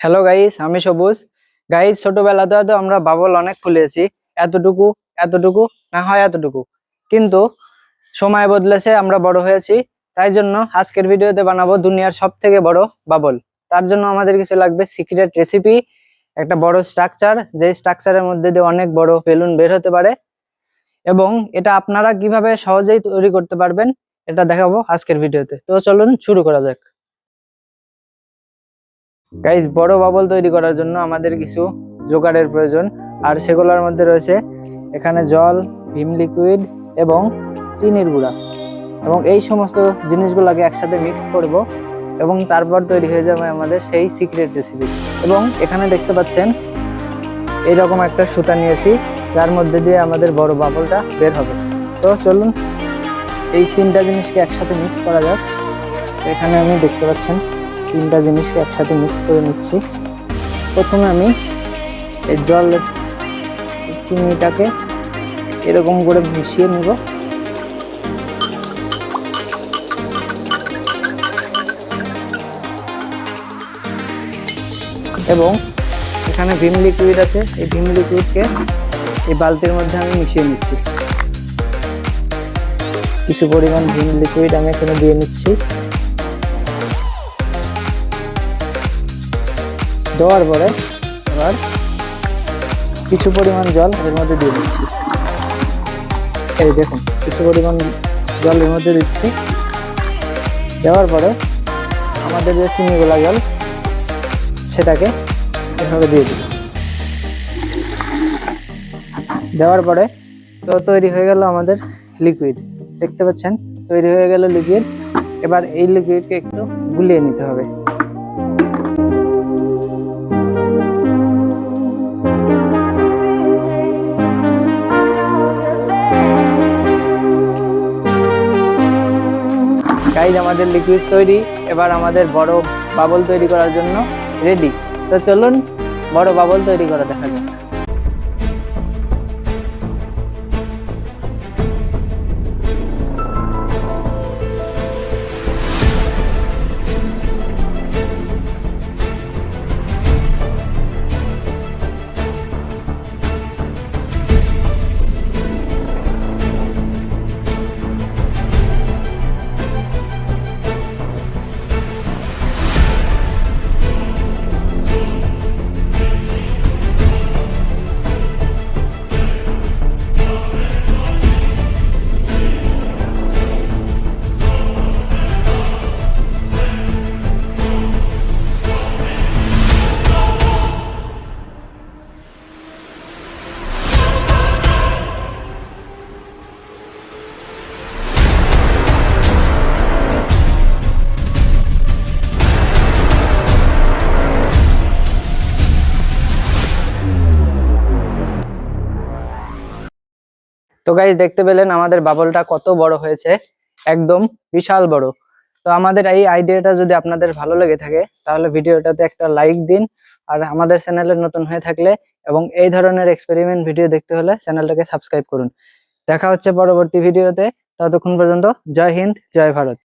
Hello guys, আমি সবুজ। Guys, ছোটবেলাতে হয়তো আমরা বাবল অনেক ফুলিয়েছি, এতটুকু এতটুকু না হয় এতটুকু। কিন্তু সময় বদলেছে, আমরা বড় হয়েছি। তাই জন্য আজকের ভিডিওতে বানাবো দুনিয়ার সব থেকে বড় বাবল। তার জন্য আমাদের কিছু লাগবে সিক্রেট রেসিপি, একটা বড় স্ট্রাকচার, যে স্ট্রাকচারের মধ্যে দিয়ে অনেক বড় বেলুন বের হতে পারে, এবং এটা আপনারা কিভাবে সহজেই তৈরি করতে পারবেন এটা দেখাবো আজকের ভিডিওতে। তো চলুন শুরু করা যাক। গাইস, বড় বাবল তৈরি করার জন্য আমাদের কিছু জোগাড়ের প্রয়োজন, আর সেগুলোর মধ্যে রয়েছে এখানে জল, ভিম লিকুইড এবং চিনির গুঁড়া। এবং এই সমস্ত জিনিসগুলোকে একসাথে মিক্স করব, এবং তারপর তৈরি হয়ে যাবে আমাদের সেই সিক্রেট রেসিপি। এবং এখানে দেখতে পাচ্ছেন এইরকম একটা সুতা নিয়েছি, যার মধ্যে দিয়ে আমাদের বড় বাবলটা বের হবে। তো চলুন এই তিনটা জিনিসকে একসাথে মিক্স করা যাক। এখানে আমি দেখতে পাচ্ছেন তিনটা জিনিসকে একসাথে মিক্স করে নিচ্ছি। প্রথমে আমি এই জল চিনিটাকে এরকম করে মিশিয়ে নেব, এবং এখানে ভিম লিকুইড আছে, এই ভিম লিকুইডকে এই বালতির মধ্যে আমি মিশিয়ে নিচ্ছি। কিছু পরিমাণ ভিম লিকুইড আমি এখানে দিয়ে নিচ্ছি। দেওয়ার পরে এবার কিছু পরিমাণ জল এর মধ্যে দিয়ে দিচ্ছি। এই দেখুন, কিছু পরিমাণ জল এর মধ্যে দিচ্ছি। দেওয়ার পরে আমাদের যে চিনি গোলা জল, সেটাকে এভাবে দিয়ে দিই। দেওয়ার পরে তো তৈরি হয়ে গেল আমাদের লিকুইড। দেখতে পাচ্ছেন তৈরি হয়ে গেল লিকুইড। এবার এই লিকুইডকে একটু গুলিয়ে নিতে হবে। গাইজ, আমাদের লিকুইড তৈরি। এবার আমাদের বড় বাবল তৈরি করার জন্য রেডি। তো চলুন বড় বাবল তৈরি করা দেখা যাক। তো গাইজ, দেখতে পেলেন আমাদের বাবলটা কত বড় হয়েছে, একদম বিশাল বড়। তো আমাদের এই আইডিয়াটা যদি আপনাদের ভালো লেগে থাকে, তাহলে ভিডিওটাতে একটা লাইক দিন। আর আমাদের চ্যানেলে নতুন হয়ে থাকলে এবং এই ধরনের এক্সপেরিমেন্ট ভিডিও দেখতে হলে চ্যানেলটাকে সাবস্ক্রাইব করুন। দেখা হচ্ছে পরবর্তী ভিডিওতে। ততক্ষণ পর্যন্ত জয় হিন্দ, জয় ভারত।